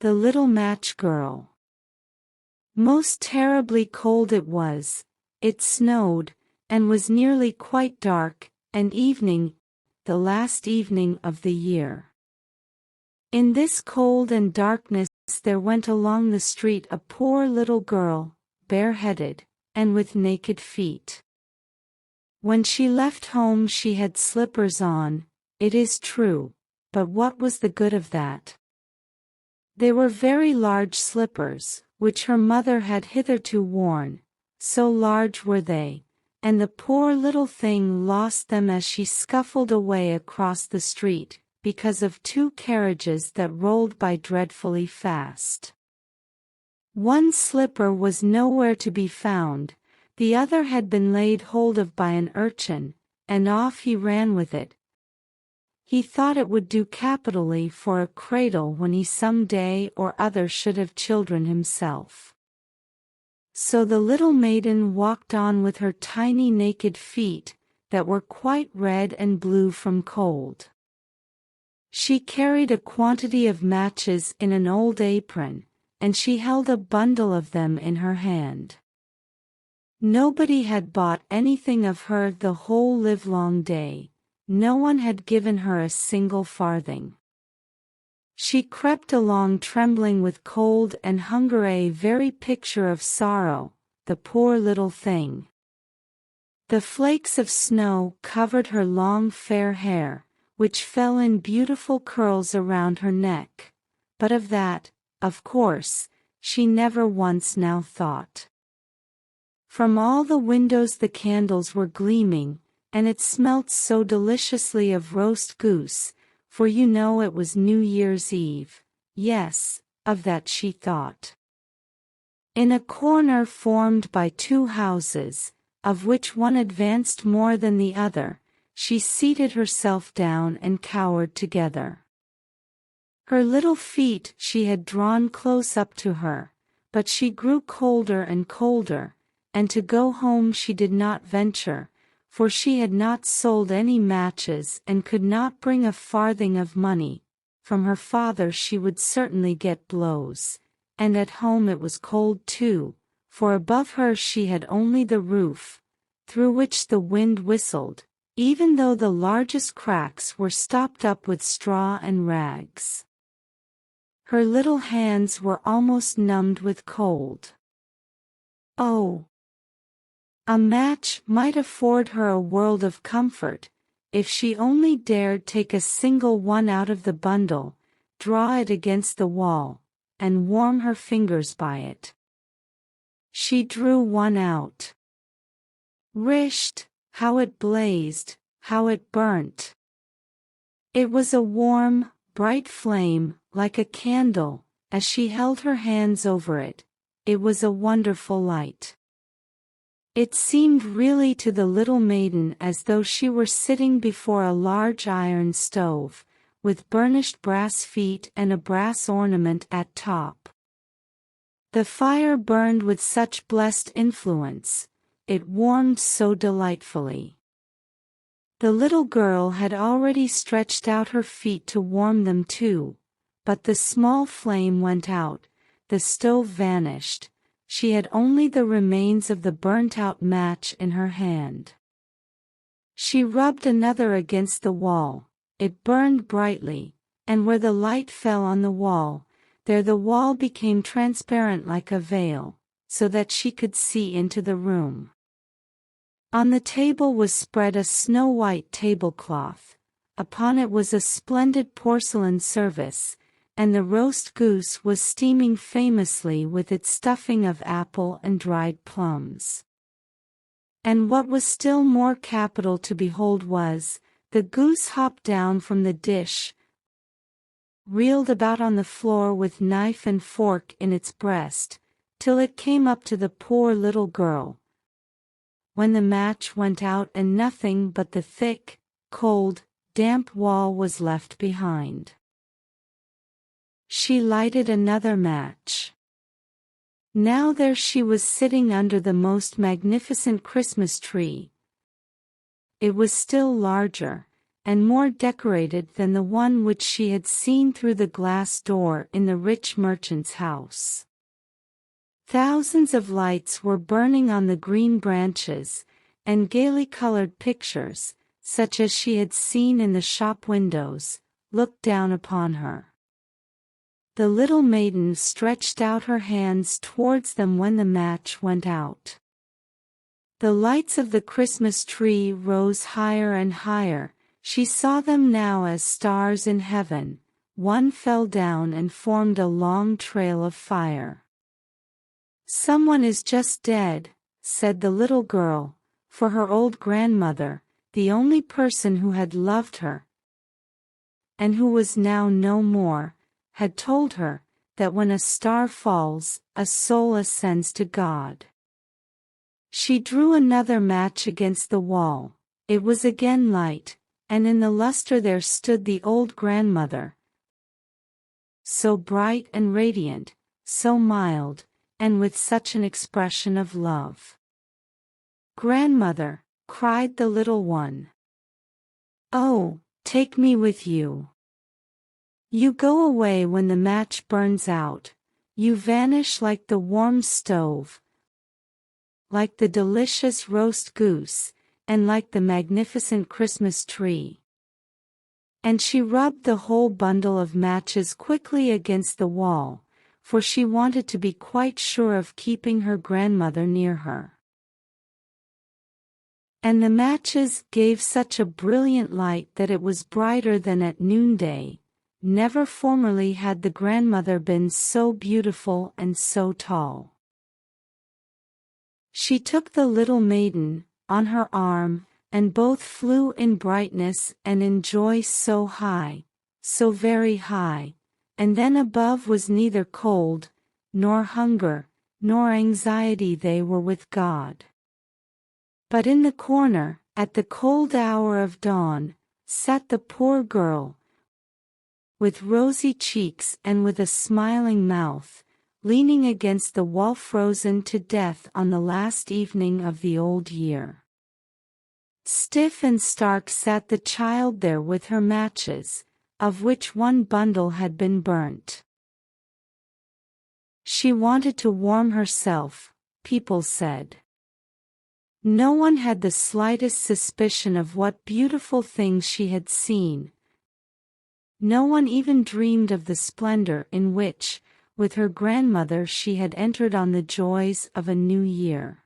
The Little Match Girl. Most terribly cold it was, it snowed, and was nearly quite dark, and evening, the last evening of the year. In this cold and darkness there went along the street a poor little girl, bareheaded, and with naked feet. When she left home she had slippers on, it is true, but what was the good of that? They were very large slippers, which her mother had hitherto worn, so large were they, and the poor little thing lost them as she scuffled away across the street, because of two carriages that rolled by dreadfully fast. One slipper was nowhere to be found, the other had been laid hold of by an urchin, and off he ran with it. He thought it would do capitally for a cradle when he some day or other should have children himself. So the little maiden walked on with her tiny naked feet, that were quite red and blue from cold. She carried a quantity of matches in an old apron, and she held a bundle of them in her hand. Nobody had bought anything of her the whole livelong day. No one had given her a single farthing. She crept along trembling with cold and hunger, a very picture of sorrow, the poor little thing. The flakes of snow covered her long fair hair, which fell in beautiful curls around her neck, but of that, of course, she never once now thought. From all the windows the candles were gleaming, and it smelt so deliciously of roast goose, for you know it was New Year's Eve. Yes, of that she thought. In a corner formed by two houses, of which one advanced more than the other, she seated herself down and cowered together. Her little feet she had drawn close up to her, but she grew colder and colder, and to go home she did not venture, for she had not sold any matches and could not bring a farthing of money. From her father she would certainly get blows, and at home it was cold too, for above her she had only the roof, through which the wind whistled, even though the largest cracks were stopped up with straw and rags. Her little hands were almost numbed with cold. Oh! A match might afford her a world of comfort, if she only dared take a single one out of the bundle, draw it against the wall, and warm her fingers by it. She drew one out. Risht, how it blazed, how it burnt! It was a warm, bright flame, like a candle, as she held her hands over it. It was a wonderful light. It seemed really to the little maiden as though she were sitting before a large iron stove, with burnished brass feet and a brass ornament at top. The fire burned with such blessed influence, it warmed so delightfully. The little girl had already stretched out her feet to warm them too, but the small flame went out, the stove vanished. She had only the remains of the burnt-out match in her hand. She rubbed another against the wall, it burned brightly, and where the light fell on the wall, there the wall became transparent like a veil, so that she could see into the room. On the table was spread a snow-white tablecloth, upon it was a splendid porcelain service, and the roast goose was steaming famously with its stuffing of apple and dried plums. And what was still more capital to behold was, the goose hopped down from the dish, reeled about on the floor with knife and fork in its breast, till it came up to the poor little girl, when the match went out and nothing but the thick, cold, damp wall was left behind. She lighted another match. Now there she was sitting under the most magnificent Christmas tree. It was still larger, and more decorated than the one which she had seen through the glass door in the rich merchant's house. Thousands of lights were burning on the green branches, and gaily colored pictures, such as she had seen in the shop windows, looked down upon her. The little maiden stretched out her hands towards them when the match went out. The lights of the Christmas tree rose higher and higher. She saw them now as stars in heaven. One fell down and formed a long trail of fire. "Someone is just dead," said the little girl, for her old grandmother, the only person who had loved her, and who was now no more, had told her that when a star falls, a soul ascends to God. She drew another match against the wall. It was again light, and in the luster there stood the old grandmother, so bright and radiant, so mild, and with such an expression of love. "Grandmother," cried the little one, "oh, take me with you. You go away when the match burns out, you vanish like the warm stove, like the delicious roast goose, and like the magnificent Christmas tree." And she rubbed the whole bundle of matches quickly against the wall, for she wanted to be quite sure of keeping her grandmother near her. And the matches gave such a brilliant light that it was brighter than at noonday. Never formerly had the grandmother been so beautiful and so tall. She took the little maiden on her arm, and both flew in brightness and in joy so high, so very high, and then above was neither cold, nor hunger, nor anxiety. They were with God. But in the corner, at the cold hour of dawn, sat the poor girl, with rosy cheeks and with a smiling mouth, leaning against the wall, frozen to death on the last evening of the old year. Stiff and stark sat the child there with her matches, of which one bundle had been burnt. She wanted to warm herself, people said. No one had the slightest suspicion of what beautiful things she had seen. No one even dreamed of the splendor in which, with her grandmother, she had entered on the joys of a new year.